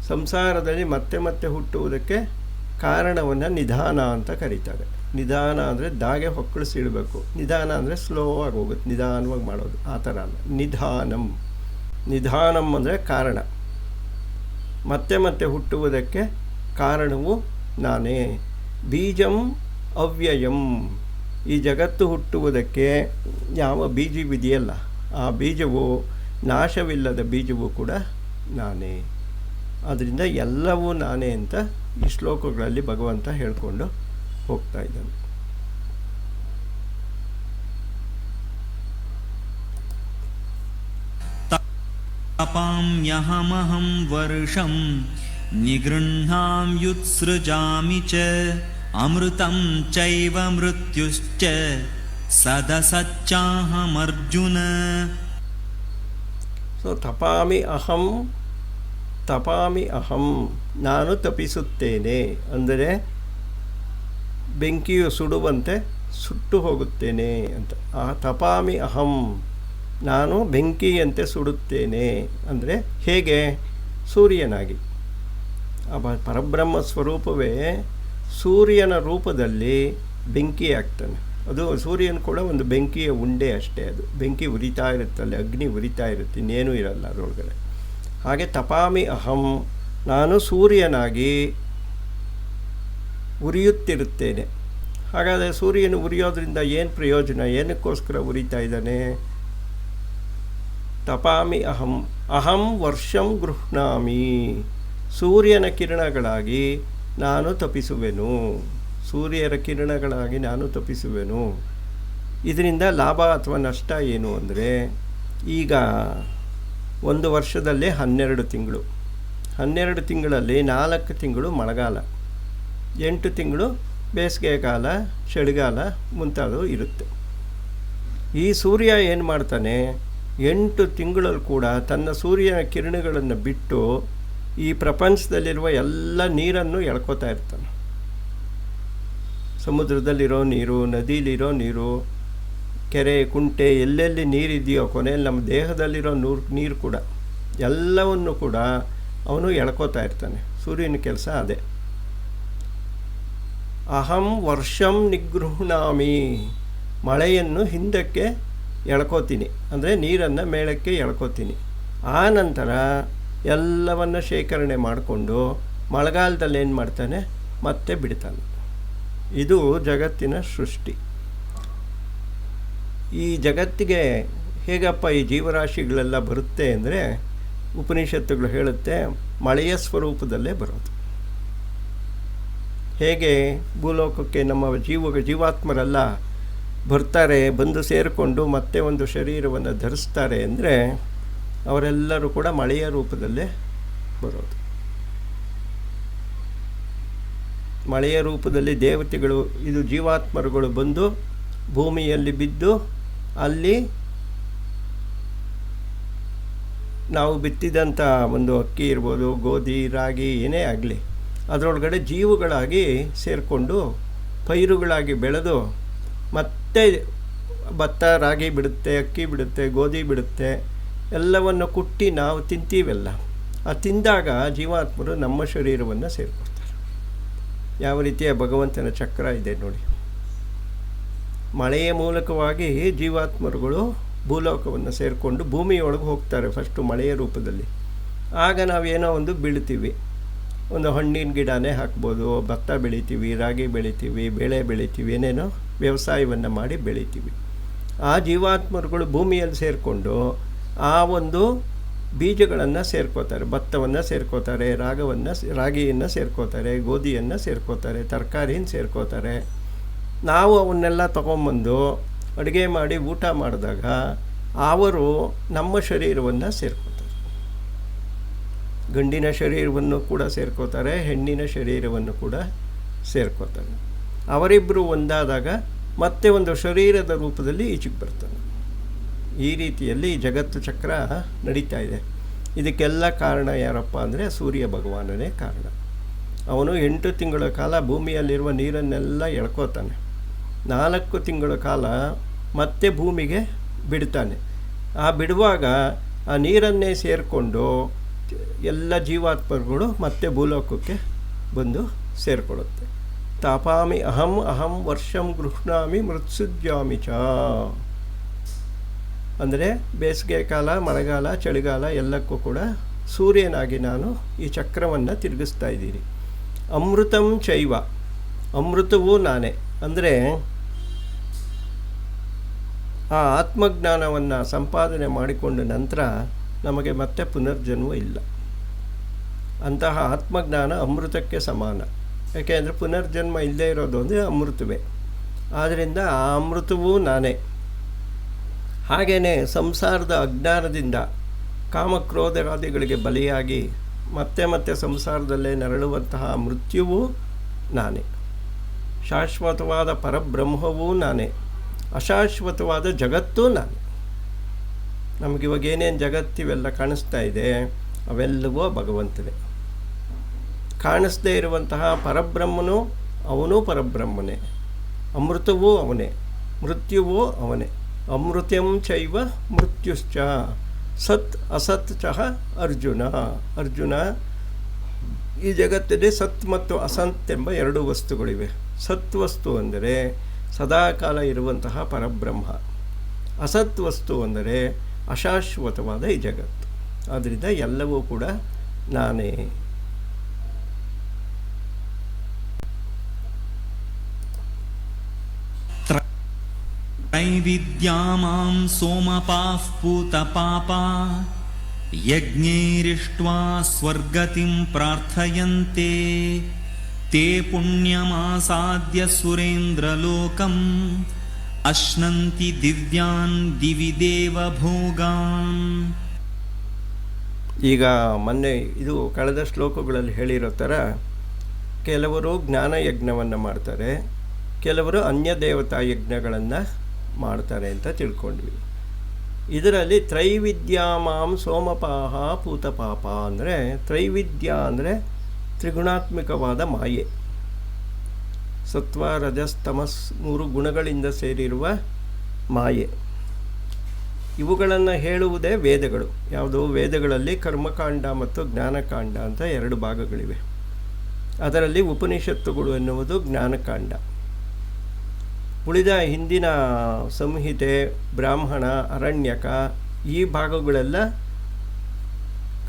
ಸಂಸಾರದಲ್ಲಿ ಮತ್ತೆ ಮತ್ತೆ ಹುಟ್ಟುವುದಕ್ಕೆ ಕಾರಣವನ್ನು ನಿಧಾನ ಅಂತ ಕರೀತಾರೆ. ನಿಧಾನ ಅಂದರೆ ದಾಗೆ ಹೊಕ್ಕಳಿಸಿಡಬೇಕು, ನಿಧಾನ ಅಂದರೆ ಸ್ಲೋ ಆಗಿ ಹೋಗುತ್ತೆ, ನಿಧಾನವಾಗಿ ಮಾಡೋದು, ಆ ಥರ ಅಲ್ಲ. ನಿಧಾನಂ, ನಿಧಾನಂ ಅಂದರೆ ಕಾರಣ, ಮತ್ತೆ ಮತ್ತೆ ಹುಟ್ಟುವುದಕ್ಕೆ ಕಾರಣವು ನಾನೇ. ಬೀಜಂ ಅವ್ಯಯಂ, ಈ ಜಗತ್ತು ಹುಟ್ಟುವುದಕ್ಕೆ ಯಾವ ಬೀಜವಿದೆಯಲ್ಲ ಆ ಬೀಜವು ನಾಶವಿಲ್ಲದ ಬೀಜವೂ ಕೂಡ ನಾನೇ. ಆದ್ದರಿಂದ ಎಲ್ಲವೂ ನಾನೇ ಅಂತ ಈ ಶ್ಲೋಕಗಳಲ್ಲಿ ಭಗವಂತ ಹೇಳ್ಕೊಂಡು ಹೋಗ್ತಾ ಇದ್ದಾನೆ. ತಪಾಮ್ಯಹಮಹಂ ವರ್ಷಂ ನಿಗೃಹ್ಣಾಮ್ಯುತ್ಸೃಜಾಮಿ ಚ ಅಮೃತಂ ಚೈವ ಮೃತ್ಯುಶ್ಚ ಸದಸಚ್ಚಾಹಮರ್ಜುನ. ಸೊ ತಪಾಮಿ ಅಹಂ, ನಾನು ತಪಿಸುತ್ತೇನೆ ಅಂದರೆ ಬೆಂಕಿಯು ಸುಡುವಂತೆ ಸುಟ್ಟು ಹೋಗುತ್ತೇನೆ ಅಂತ. ಆ ತಪಾಮಿ ಅಹಂ, ನಾನು ಬೆಂಕಿಯಂತೆ ಸುಡುತ್ತೇನೆ ಅಂದರೆ ಹೇಗೆ? ಸೂರ್ಯನಾಗಿ. ಪರಬ್ರಹ್ಮ ಸ್ವರೂಪವೇ ಸೂರ್ಯನ ರೂಪದಲ್ಲಿ ಬೆಂಕಿ ಆಗ್ತಾನೆ. ಅದು ಸೂರ್ಯನ ಕೂಡ ಒಂದು ಬೆಂಕಿಯ ಉಂಡೆ ಅಷ್ಟೇ, ಅದು ಬೆಂಕಿ ಉರಿತಾ ಇರುತ್ತಲ್ಲಿ, ಅಗ್ನಿ ಉರಿತಾ ಇರುತ್ತೆ, ಇನ್ನೇನೂ ಇರಲ್ಲ ಅದರೊಳಗಡೆ. ಹಾಗೆ ತಪಾಮಿ ಅಹಂ, ನಾನು ಸೂರ್ಯನಾಗಿ ಉರಿಯುತ್ತಿರುತ್ತೇನೆ. ಹಾಗಾದರೆ ಸೂರ್ಯನು ಉರಿಯೋದ್ರಿಂದ ಏನು ಪ್ರಯೋಜನ? ಏನಕ್ಕೋಸ್ಕರ ಉರಿತಾ ಇದ್ದಾನೆ? ತಪಾಮಿ ಅಹಂ ವರ್ಷಂ ಗೃಹ್ಣಾಮಿ, ಸೂರ್ಯನ ಕಿರಣಗಳಾಗಿ ನಾನು ತಪಿಸುವೆನು, ಸೂರ್ಯರ ಕಿರಣಗಳಾಗಿ ನಾನು ತಪಿಸುವೆನು. ಇದರಿಂದ ಲಾಭ ಅಥವಾ ನಷ್ಟ ಏನು ಅಂದರೆ, ಈಗ ಒಂದು ವರ್ಷದಲ್ಲೇ 12 ತಿಂಗಳು, 12 ತಿಂಗಳಲ್ಲಿ 4 ತಿಂಗಳು ಮಳೆಗಾಲ, 8 ತಿಂಗಳು ಬೇಸಿಗೆಗಾಲ, ಚಳಿಗಾಲ ಮುಂತಾದವು ಇರುತ್ತೆ. ಈ ಸೂರ್ಯ ಏನು ಮಾಡ್ತಾನೆ? 8 ತಿಂಗಳಲ್ಲಿ ಕೂಡ ತನ್ನ ಸೂರ್ಯನ ಕಿರಣಗಳನ್ನು ಬಿಟ್ಟು ಈ ಪ್ರಪಂಚದಲ್ಲಿರುವ ಎಲ್ಲ ನೀರನ್ನು ಎಳ್ಕೊತಾ ಇರ್ತಾನೆ. ಸಮುದ್ರದಲ್ಲಿರೋ ನೀರು, ನದಿಲಿರೋ ನೀರು, ಕೆರೆ ಕುಂಟೆ ಎಲ್ಲೆಲ್ಲಿ ನೀರಿದೆಯೋ, ಕೊನೆಯಲ್ಲಿ ನಮ್ಮ ದೇಹದಲ್ಲಿರೋ ನೀರು ಕೂಡ ಎಲ್ಲವನ್ನು ಕೂಡ ಅವನು ಎಳ್ಕೊತಾ ಇರ್ತಾನೆ. ಸೂರ್ಯನ ಕೆಲಸ ಅದೇ. ಅಹಂ ವರ್ಷಂ ನಿಗೃಹ್ಣಾಮಿ, ಮಳೆಯನ್ನು ಹಿಂದಕ್ಕೆ ಎಳ್ಕೋತೀನಿ, ಅಂದರೆ ನೀರನ್ನು ಮೇಳಕ್ಕೆ ಎಳ್ಕೋತೀನಿ. ಆ ನಂತರ ಎಲ್ಲವನ್ನು ಶೇಖರಣೆ ಮಾಡಿಕೊಂಡು ಮಳೆಗಾಲದಲ್ಲಿ ಏನು ಮಾಡ್ತಾನೆ? ಮತ್ತೆ ಬಿಡ್ತಾನೆ. ಇದು ಜಗತ್ತಿನ ಸೃಷ್ಟಿ. ಈ ಜಗತ್ತಿಗೆ ಹೇಗಪ್ಪ ಈ ಜೀವರಾಶಿಗಳೆಲ್ಲ ಬರುತ್ತೆ ಅಂದರೆ, ಉಪನಿಷತ್ತುಗಳು ಹೇಳುತ್ತೆ ಮಳೆಯ ಸ್ವರೂಪದಲ್ಲೇ ಬರೋದು. ಹೇಗೆ ಭೂಲೋಕಕ್ಕೆ ನಮ್ಮ ಜೀವಾತ್ಮರೆಲ್ಲ ಬರ್ತಾರೆ, ಬಂದು ಸೇರಿಕೊಂಡು ಮತ್ತೆ ಒಂದು ಶರೀರವನ್ನು ಧರಿಸ್ತಾರೆ ಅಂದರೆ ಅವರೆಲ್ಲರೂ ಕೂಡ ಮಳೆಯ ರೂಪದಲ್ಲೇ ಬರೋದು. ಮಳೆಯ ರೂಪದಲ್ಲಿ ದೇವತೆಗಳು, ಇದು ಜೀವಾತ್ಮರುಗಳು ಬಂದು ಭೂಮಿಯಲ್ಲಿ ಬಿದ್ದು ಅಲ್ಲಿ ನಾವು ಬಿತ್ತಿದಂಥ ಒಂದು ಅಕ್ಕಿ ಇರ್ಬೋದು, ಗೋಧಿ, ರಾಗಿ, ಏನೇ ಆಗಲಿ ಅದರೊಳಗಡೆ ಜೀವುಗಳಾಗಿ ಸೇರಿಕೊಂಡು ಪೈರುಗಳಾಗಿ ಬೆಳೆದು ಮತ್ತೆ ಭತ್ತ, ರಾಗಿ ಬಿಡುತ್ತೆ, ಅಕ್ಕಿ ಬಿಡುತ್ತೆ, ಗೋಧಿ ಬಿಡುತ್ತೆ, ಎಲ್ಲವನ್ನು ಕುಟ್ಟಿ ನಾವು ತಿಂತೀವೆಲ್ಲ. ಆ ತಿಂದಾಗ ಜೀವಾತ್ಮರು ನಮ್ಮ ಶರೀರವನ್ನು ಸೇರಿಕೊಡ್ತಾರೆ. ಯಾವ ರೀತಿಯ ಭಗವಂತನ ಚಕ್ರ ಇದೆ ನೋಡಿ. ಮಳೆಯ ಮೂಲಕವಾಗಿ ಜೀವಾತ್ಮರುಗಳು ಭೂಲೋಕವನ್ನು ಸೇರಿಕೊಂಡು ಭೂಮಿಯೊಳಗೆ ಹೋಗ್ತಾರೆ ಫಸ್ಟು ಮಳೆಯ ರೂಪದಲ್ಲಿ. ಆಗ ನಾವೇನೋ ಒಂದು ಬೀಳ್ತೀವಿ. ಒಂದು ಹಣ್ಣಿನ ಗಿಡನೇ ಹಾಕ್ಬೋದು, ಭತ್ತ ಬೆಳಿತೀವಿ, ರಾಗಿ ಬೆಳಿತೀವಿ, ಬೆಳೆ ಬೆಳಿತೀವಿ, ಏನೇನೋ ವ್ಯವಸಾಯವನ್ನು ಮಾಡಿ ಬೆಳಿತೀವಿ. ಆ ಜೀವಾತ್ಮರುಗಳು ಭೂಮಿಯಲ್ಲಿ ಸೇರಿಕೊಂಡು ಆ ಒಂದು ಬೀಜಗಳನ್ನು ಸೇರ್ಕೋತಾರೆ. ಭತ್ತವನ್ನು ಸೇರ್ಕೋತಾರೆ, ರಾಗಿಯನ್ನು ಸೇರ್ಕೋತಾರೆ, ಗೋಧಿಯನ್ನು ಸೇರ್ಕೋತಾರೆ, ತರಕಾರಿನ ಸೇರ್ಕೋತಾರೆ. ನಾವು ಅವನ್ನೆಲ್ಲ ತೊಗೊಂಬಂದು ಅಡುಗೆ ಮಾಡಿ ಊಟ ಮಾಡಿದಾಗ ಅವರು ನಮ್ಮ ಶರೀರವನ್ನು ಸೇರ್ಕೋತಾರೆ. ಗಂಡಿನ ಶರೀರವನ್ನು ಕೂಡ ಸೇರ್ಕೋತಾರೆ, ಹೆಣ್ಣಿನ ಶರೀರವನ್ನು ಕೂಡ ಸೇರ್ಕೋತಾರೆ. ಅವರಿಬ್ಬರು ಒಂದಾದಾಗ ಮತ್ತೆ ಒಂದು ಶರೀರದ ರೂಪದಲ್ಲಿ ಈಚೆಗೆ ಬರ್ತಾನೆ. ಈ ರೀತಿಯಲ್ಲಿ ಜಗತ್ತು ಚಕ್ರ ನಡೀತಾ ಇದೆ. ಇದಕ್ಕೆಲ್ಲ ಕಾರಣ ಯಾರಪ್ಪ ಅಂದರೆ ಸೂರ್ಯ ಭಗವಾನನೇ ಕಾರಣ. ಅವನು 8 ತಿಂಗಳ ಕಾಲ ಭೂಮಿಯಲ್ಲಿರುವ ನೀರನ್ನೆಲ್ಲ ಎಳ್ಕೋತಾನೆ. 4 ತಿಂಗಳ ಕಾಲ ಮತ್ತೆ ಭೂಮಿಗೆ ಬಿಡ್ತಾನೆ. ಆ ಬಿಡುವಾಗ ಆ ನೀರನ್ನೇ ಸೇರಿಕೊಂಡು ಎಲ್ಲ ಜೀವಾತ್ಮಗಳು ಮತ್ತೆ ಭೂಲೋಕಕ್ಕೆ ಬಂದು ಸೇರಿಕೊಳ್ಳುತ್ತೆ. ತಾಪಾಮಿ ಅಹಂ ಅಹಂ ವರ್ಷಂ ಗೃಹ್ಣಾಮಿ ಮೃತ್ಸುಜ್ಯಾಮಿ ಚ. ಅಂದರೆ ಬೇಸಿಗೆ ಕಾಲ, ಮಳೆಗಾಲ, ಚಳಿಗಾಲ ಎಲ್ಲಕ್ಕೂ ಕೂಡ ಸೂರ್ಯನಾಗಿ ನಾನು ಈ ಚಕ್ರವನ್ನು ತಿರುಗಿಸ್ತಾ ಇದ್ದೀನಿ. ಅಮೃತಂ ಚೈವ, ಅಮೃತವೂ ನಾನೇ. ಅಂದರೆ ಆ ಆತ್ಮಜ್ಞಾನವನ್ನು ಸಂಪಾದನೆ ಮಾಡಿಕೊಂಡ ನಂತರ ನಮಗೆ ಮತ್ತೆ ಪುನರ್ಜನ್ಮ ಇಲ್ಲ. ಅಂತಹ ಆತ್ಮಜ್ಞಾನ ಅಮೃತಕ್ಕೆ ಸಮಾನ. ಯಾಕೆಂದರೆ ಪುನರ್ಜನ್ಮ ಇಲ್ಲದೇ ಇರೋದು ಅಂದರೆ ಅಮೃತವೇ. ಆದ್ದರಿಂದ ಆ ಅಮೃತವೂ ನಾನೇ. ಹಾಗೆಯೇ ಸಂಸಾರದ ಅಜ್ಞಾನದಿಂದ ಕಾಮಕ್ರೋಧಾದಿಗಳಿಗೆ ಬಲಿಯಾಗಿ ಮತ್ತೆ ಮತ್ತೆ ಸಂಸಾರದಲ್ಲೇ ನರಳುವಂತಹ ಮೃತ್ಯುವೂ ನಾನೇ. ಶಾಶ್ವತವಾದ ಪರಬ್ರಹ್ಮವೂ ನಾನೇ. ಅಶಾಶ್ವತವಾದ ಜಗತ್ತೂ ನಾನೇ. ನಮಗಿವಾಗ ಏನೇನು ಜಗತ್ತಿವೆಲ್ಲ ಕಾಣಿಸ್ತಾ ಇದೆ ಅವೆಲ್ಲವೂ ಭಗವಂತನೇ. ಕಾಣಿಸದೇ ಇರುವಂತಹ ಪರಬ್ರಹ್ಮನೂ ಅವನೂ ಪರಬ್ರಹ್ಮನೇ. ಅಮೃತವೂ ಅವನೇ, ಮೃತ್ಯುವೂ ಅವನೇ. ಅಮೃತ್ಯಂ ಚೈವ ಮೃತ್ಯುಶ್ಚ ಸತ್ ಅಸತ್ ಚ ಅರ್ಜುನ. ಅರ್ಜುನ, ಈ ಜಗತ್ತಿನಲ್ಲಿ ಸತ್ ಮತ್ತು ಅಸತ್ ಎಂಬ ಎರಡು ವಸ್ತುಗಳಿವೆ. ಸತ್ ವಸ್ತು ಅಂದರೆ ಸದಾಕಾಲ ಇರುವಂತಹ ಪರಬ್ರಹ್ಮ. ಅಸತ್ ವಸ್ತು ಅಂದರೆ ಅಶಾಶ್ವತವಾದ ಈ ಜಗತ್ತು. ಆದ್ದರಿಂದ ಎಲ್ಲವೂ ಕೂಡ ನಾನೇ. ತ್ರೈವಿದ್ಯಾಮಾಂ ಸೋಮಪಾಃ ಪೂತಪಾಪಾ ಯಜ್ಞೈರಿಷ್ಟ್ವಾ ಸ್ವರ್ಗತಿಂ ಪ್ರಾರ್ಥಯಂತೆ ತೇ ಪುಣ್ಯಮಾಸಾದ್ಯ ಸುರೇಂದ್ರಲೋಕಂ ಅಶ್ನಂತಿ ದಿವ್ಯಾನ್ ದಿವಿ ದೇವ ಭೋಗಾನ್. ಈಗ ಮೊನ್ನೆ ಇದು ಕಳೆದ ಶ್ಲೋಕಗಳಲ್ಲಿ ಹೇಳಿರೋ ಥರ ಕೆಲವರು ಜ್ಞಾನ ಯಜ್ಞವನ್ನು ಮಾಡ್ತಾರೆ, ಕೆಲವರು ಅನ್ಯ ದೇವತಾ ಯಜ್ಞಗಳನ್ನು ಮಾಡ್ತಾರೆ ಅಂತ ತಿಳ್ಕೊಂಡ್ವಿ. ಇದರಲ್ಲಿ ತ್ರೈವಿದ್ಯಾಮಾಂ ಸೋಮಪಾಹ ಪೂತಪಾಪ ಅಂದರೆ ತ್ರೈವಿದ್ಯ ಅಂದರೆ ತ್ರಿಗುಣಾತ್ಮಕವಾದ ಮಾಯೆ. ಸತ್ವ ರಜಸ್ ತಮಸ್ 3 ಗುಣಗಳಿಂದ ಸೇರಿರುವ ಮಾಯೆ. ಇವುಗಳನ್ನು ಹೇಳುವುದೇ ವೇದಗಳು. ಯಾವುದು? ವೇದಗಳಲ್ಲಿ ಕರ್ಮಕಾಂಡ ಮತ್ತು ಜ್ಞಾನಕಾಂಡ ಅಂತ 2 ಭಾಗಗಳಿವೆ. ಅದರಲ್ಲಿ ಉಪನಿಷತ್ತುಗಳು ಎನ್ನುವುದು ಜ್ಞಾನಕಾಂಡ. ಉಳಿದ ಹಿಂದಿನ ಸಂಹಿತೆ, ಬ್ರಾಹ್ಮಣ, ಅರಣ್ಯಕ ಈ ಭಾಗಗಳೆಲ್ಲ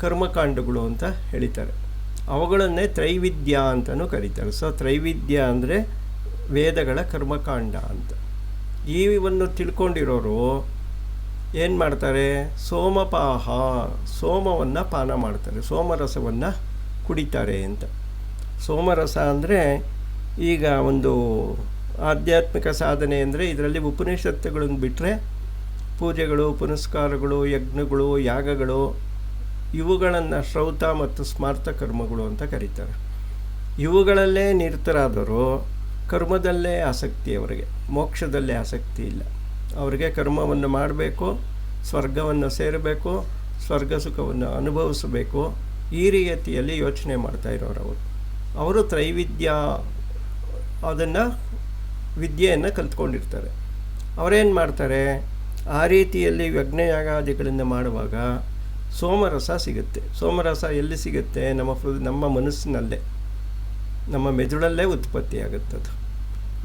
ಕರ್ಮಕಾಂಡಗಳು ಅಂತ ಹೇಳಿದ್ದಾರೆ. ಅವುಗಳನ್ನೇ ತ್ರೈವಿದ್ಯ ಅಂತಲೂ ಕರೀತಾರೆ. ಸೊ ತ್ರೈವಿದ್ಯ ಅಂದರೆ ವೇದಗಳ ಕರ್ಮಕಾಂಡ ಅಂತ. ಇವನ್ನು ತಿಳ್ಕೊಂಡಿರೋರು ಏನು ಮಾಡ್ತಾರೆ? ಸೋಮಪಾಹ, ಸೋಮವನ್ನು ಪಾನ ಮಾಡ್ತಾರೆ, ಸೋಮರಸವನ್ನು ಕುಡಿತಾರೆ ಅಂತ. ಸೋಮರಸ ಅಂದರೆ ಈಗ ಒಂದು ಆಧ್ಯಾತ್ಮಿಕ ಸಾಧನೆ ಅಂದರೆ ಇದರಲ್ಲಿ ಉಪನಿಷತ್ತುಗಳನ್ನು ಬಿಟ್ಟರೆ ಪೂಜೆಗಳು, ಪುನಸ್ಕಾರಗಳು, ಯಜ್ಞಗಳು, ಯಾಗಗಳು ಇವುಗಳನ್ನು ಶ್ರೌತ ಮತ್ತು ಸ್ಮಾರ್ತ ಕರ್ಮಗಳು ಅಂತ ಕರೀತಾರೆ. ಇವುಗಳಲ್ಲೇ ನಿರತರಾದವರು ಕರ್ಮದಲ್ಲೇ ಆಸಕ್ತಿ, ಅವರಿಗೆ ಮೋಕ್ಷದಲ್ಲೇ ಆಸಕ್ತಿ ಇಲ್ಲ. ಅವರಿಗೆ ಕರ್ಮವನ್ನು ಮಾಡಬೇಕು, ಸ್ವರ್ಗವನ್ನು ಸೇರಬೇಕು, ಸ್ವರ್ಗ ಸುಖವನ್ನು ಅನುಭವಿಸಬೇಕು, ಈ ರೀತಿಯಲ್ಲಿ ಯೋಚನೆ ಮಾಡ್ತಾ ಇರೋರು ಅವರು ತ್ರೈವಿದ್ಯ ಅದನ್ನು ವಿದ್ಯೆಯನ್ನು ಕಲ್ತ್ಕೊಂಡಿರ್ತಾರೆ. ಅವರೇನು ಮಾಡ್ತಾರೆ? ಆ ರೀತಿಯಲ್ಲಿ ಯಜ್ಞಯಾಗಾದಿಗಳನ್ನು ಮಾಡುವಾಗ ಸೋಮರಸ ಸಿಗುತ್ತೆ. ಸೋಮರಸ ಎಲ್ಲಿ ಸಿಗುತ್ತೆ? ನಮ್ಮ ಮನಸ್ಸಿನಲ್ಲೇ, ನಮ್ಮ ಮೆದುಳಲ್ಲೇ ಉತ್ಪತ್ತಿಯಾಗುತ್ತದು.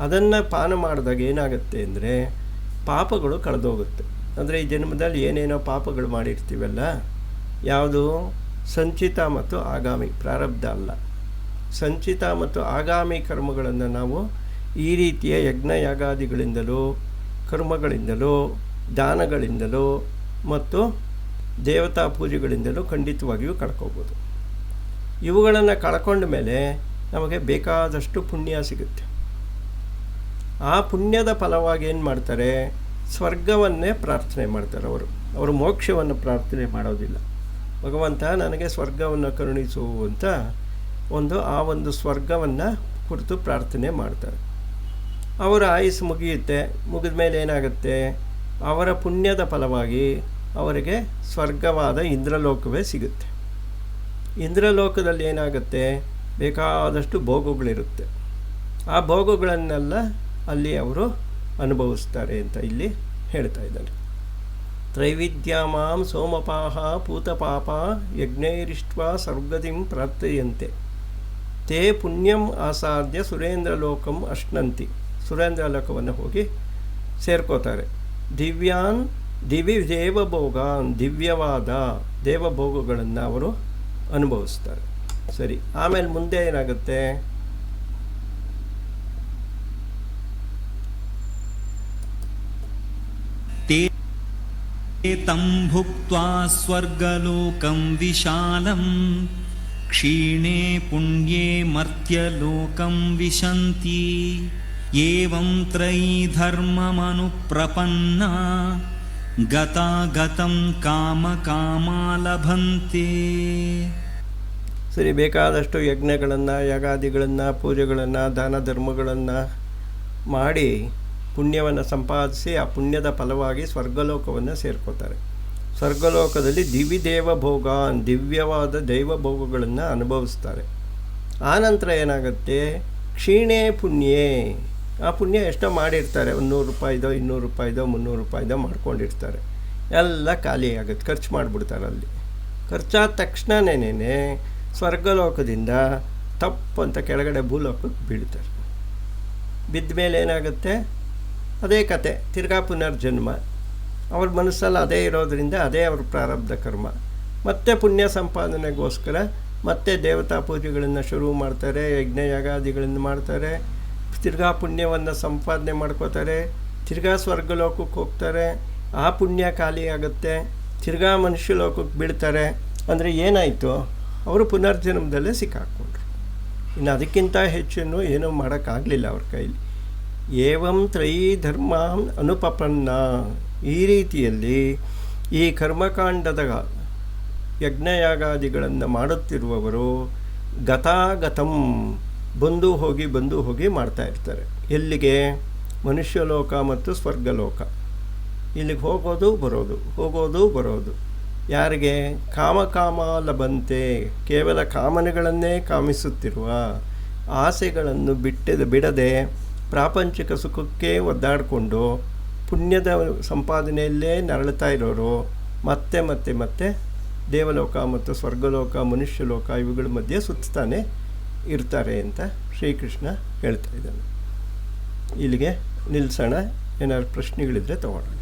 ಅದನ್ನು ಪಾನ ಮಾಡಿದಾಗ ಏನಾಗುತ್ತೆ ಅಂದರೆ ಪಾಪಗಳು ಕಳೆದೋಗುತ್ತೆ. ಅಂದರೆ ಈ ಜನ್ಮದಲ್ಲಿ ಏನೇನೋ ಪಾಪಗಳು ಮಾಡಿರ್ತೀವಲ್ಲ, ಯಾವುದು? ಸಂಚಿತ ಮತ್ತು ಆಗಾಮಿ, ಪ್ರಾರಬ್ಧ ಅಲ್ಲ. ಸಂಚಿತ ಮತ್ತು ಆಗಾಮಿ ಕರ್ಮಗಳನ್ನು ನಾವು ಈ ರೀತಿಯ ಯಜ್ಞಯಾಗಾದಿಗಳಿಂದಲೂ, ಕರ್ಮಗಳಿಂದಲೂ, ದಾನಗಳಿಂದಲೂ ಮತ್ತು ದೇವತಾ ಪೂಜೆಗಳಿಂದಲೂ ಖಂಡಿತವಾಗಿಯೂ ಕಳ್ಕೋಬೋದು. ಇವುಗಳನ್ನು ಕಳ್ಕೊಂಡ ಮೇಲೆ ನಮಗೆ ಬೇಕಾದಷ್ಟು ಪುಣ್ಯ ಸಿಗುತ್ತೆ. ಆ ಪುಣ್ಯದ ಫಲವಾಗಿ ಏನು ಮಾಡ್ತಾರೆ? ಸ್ವರ್ಗವನ್ನೇ ಪ್ರಾರ್ಥನೆ ಮಾಡ್ತಾರೆ. ಅವರು ಮೋಕ್ಷವನ್ನು ಪ್ರಾರ್ಥನೆ ಮಾಡೋದಿಲ್ಲ. ಭಗವಂತ ನನಗೆ ಸ್ವರ್ಗವನ್ನು ಕರುಣಿಸು ಅಂತ ಆ ಒಂದು ಸ್ವರ್ಗವನ್ನು ಕುರಿತು ಪ್ರಾರ್ಥನೆ ಮಾಡ್ತಾರೆ. ಅವರ ಆಯುಸ್ಸು ಮುಗಿಯುತ್ತೆ. ಮುಗಿದ ಮೇಲೆ ಏನಾಗುತ್ತೆ? ಅವರ ಪುಣ್ಯದ ಫಲವಾಗಿ ಅವರಿಗೆ ಸ್ವರ್ಗವಾದ ಇಂದ್ರಲೋಕವೇ ಸಿಗುತ್ತೆ. ಇಂದ್ರಲೋಕದಲ್ಲಿ ಏನಾಗುತ್ತೆ? ಬೇಕಾದಷ್ಟು ಭೋಗಗಳಿರುತ್ತೆ. ಆ ಭೋಗಗಳನ್ನೆಲ್ಲ ಅಲ್ಲಿ ಅವರು ಅನುಭವಿಸ್ತಾರೆ ಅಂತ ಇಲ್ಲಿ ಹೇಳ್ತಾ ಇದ್ದಾರೆ. ತ್ರೈವಿದ್ಯಾಮಾಂ ಸೋಮಪಾಹ ಪೂತಪಾಪ ಯಜ್ಞೈರಿಷ್ಟ್ವಾ ಸ್ವರ್ಗತಿಂ ಪ್ರಾರ್ಥಯಂತೆ ತೇ ಪುಣ್ಯಂ ಆಸಾದ್ಯ ಸುರೇಂದ್ರಲೋಕಂ ಅಶ್ನಂತಿ. ಸುರೇಂದ್ರಲೋಕವನ್ನು ಹೋಗಿ ಸೇರ್ಕೋತಾರೆ. ದಿವ್ಯಾನ್ ದಿವಿ ದೇವಭೋಗಾನ್, ದಿವ್ಯವಾದ ದೇವಭೋಗಗಳನ್ನು ಅವರು ಅನುಭವಿಸ್ತಾರೆ. ಸರಿ, ಆಮೇಲೆ ಮುಂದೆ ಏನಾಗುತ್ತೆ? तं भुक्त्वा स्वर्गलोकं विशालं क्षीणे पुण्ये मर्त्यलोकं विशन्ति एवं त्रयीधर्ममनुप्रपन्ना गतागतं कामकामा लभन्ते. ಸರಿ, ಬೇಕಾದಷ್ಟು ಯಜ್ಞಗಳನ್ನು, ಯಾಗಾದಿಗಳನ್ನು, ಪೂಜೆಗಳನ್ನು, ದಾನ ಧರ್ಮಗಳನ್ನು ಮಾಡಿ ಪುಣ್ಯವನ್ನು ಸಂಪಾದಿಸಿ ಆ ಪುಣ್ಯದ ಫಲವಾಗಿ ಸ್ವರ್ಗಲೋಕವನ್ನು ಸೇರ್ಕೋತಾರೆ. ಸ್ವರ್ಗಲೋಕದಲ್ಲಿ ದಿವಿದೇವ ಭೋಗ, ದಿವ್ಯವಾದ ದೈವಭೋಗಗಳನ್ನು ಅನುಭವಿಸ್ತಾರೆ. ಆನಂತರ ಏನಾಗುತ್ತೆ? ಕ್ಷೀಣೆ ಪುಣ್ಯೇ, ಆ ಪುಣ್ಯ ಎಷ್ಟೋ ಮಾಡಿರ್ತಾರೆ, 100 ರೂಪಾಯಿದೋ 200 ರೂಪಾಯಿದೋ 300 ರೂಪಾಯಿದೋ ಮಾಡ್ಕೊಂಡಿರ್ತಾರೆ. ಎಲ್ಲ ಖಾಲಿ ಆಗುತ್ತೆ, ಖರ್ಚು ಮಾಡಿಬಿಡ್ತಾರೆ. ಅಲ್ಲಿ ಖರ್ಚಾದ ತಕ್ಷಣನೇ ಸ್ವರ್ಗಲೋಕದಿಂದ ತಪ್ಪಂತ ಕೆಳಗಡೆ ಭೂಲೋಕಕ್ಕೆ ಬೀಳ್ತಾರೆ. ಬಿದ್ದ ಮೇಲೆ ಏನಾಗುತ್ತೆ? ಅದೇ ಕತೆ, ತಿರ್ಗಾ ಪುನರ್ಜನ್ಮ. ಅವ್ರ ಮನಸ್ಸಲ್ಲಿ ಅದೇ ಇರೋದರಿಂದ ಅದೇ ಅವ್ರ ಪ್ರಾರಬ್ಧ ಕರ್ಮ. ಮತ್ತೆ ಪುಣ್ಯ ಸಂಪಾದನೆಗೋಸ್ಕರ ಮತ್ತೆ ದೇವತಾ ಪೂಜೆಗಳನ್ನು ಶುರು ಮಾಡ್ತಾರೆ, ಯಜ್ಞ ಯಾಗಾದಿಗಳನ್ನು ಮಾಡ್ತಾರೆ, ತಿರ್ಗಾ ಪುಣ್ಯವನ್ನು ಸಂಪಾದನೆ ಮಾಡ್ಕೋತಾರೆ, ತಿರ್ಗಾ ಸ್ವರ್ಗಲೋಕಕ್ಕೆ ಹೋಗ್ತಾರೆ. ಆ ಪುಣ್ಯ ಖಾಲಿ ಆಗುತ್ತೆ, ತಿರ್ಗಾ ಮನುಷ್ಯ ಲೋಕಕ್ಕೆ ಬೀಳ್ತಾರೆ. ಅಂದರೆ ಏನಾಯಿತು? ಅವರು ಪುನರ್ಜನ್ಮದಲ್ಲೇ ಸಿಕ್ಕಾಕ್ಕೊಂಡ್ರು. ಇನ್ನು ಅದಕ್ಕಿಂತ ಹೆಚ್ಚನ್ನು ಏನೂ ಮಾಡೋಕ್ಕಾಗಲಿಲ್ಲ ಅವ್ರ ಕೈಲಿ. ಏವಂ ತ್ರಯೀ ಧರ್ಮ ಅನುಪಪನ್ನ, ಈ ರೀತಿಯಲ್ಲಿ ಈ ಕರ್ಮಕಾಂಡದ ಯಜ್ಞಯಾಗಾದಿಗಳನ್ನು ಮಾಡುತ್ತಿರುವವರು ಗತಾಗತಂ, ಬಂದು ಹೋಗಿ ಮಾಡ್ತಾಯಿರ್ತಾರೆ. ಎಲ್ಲಿಗೆ? ಮನುಷ್ಯಲೋಕ ಮತ್ತು ಸ್ವರ್ಗಲೋಕ. ಇಲ್ಲಿಗೆ ಹೋಗೋದು ಬರೋದು. ಯಾರಿಗೆ? ಕಾಮಕಾಮ ಲಭಂತೆ, ಕೇವಲ ಕಾಮನೆಗಳನ್ನೇ ಕಾಮಿಸುತ್ತಿರುವ, ಆಸೆಗಳನ್ನು ಬಿಡದೆ ಪ್ರಾಪಂಚಿಕ ಸುಖಕ್ಕೆ ಒದ್ದಾಡಿಕೊಂಡು ಪುಣ್ಯದ ಸಂಪಾದನೆಯಲ್ಲೇ ನರಳುತ್ತಾ ಇರೋರು ಮತ್ತೆ ದೇವಲೋಕ ಮತ್ತು ಸ್ವರ್ಗಲೋಕ, ಮನುಷ್ಯಲೋಕ ಇವುಗಳ ಮಧ್ಯೆ ಸುತ್ತಾನೆ ಇರ್ತಾರೆ ಅಂತ ಶ್ರೀಕೃಷ್ಣ ಹೇಳ್ತಾ ಇದ್ದಾನೆ. ಇಲ್ಲಿಗೆ ನಿಲ್ಲಿಸೋಣ. ಏನಾದ್ರು ಪ್ರಶ್ನೆಗಳಿದ್ದರೆ ತಗೊಳ್ಳೋಣ.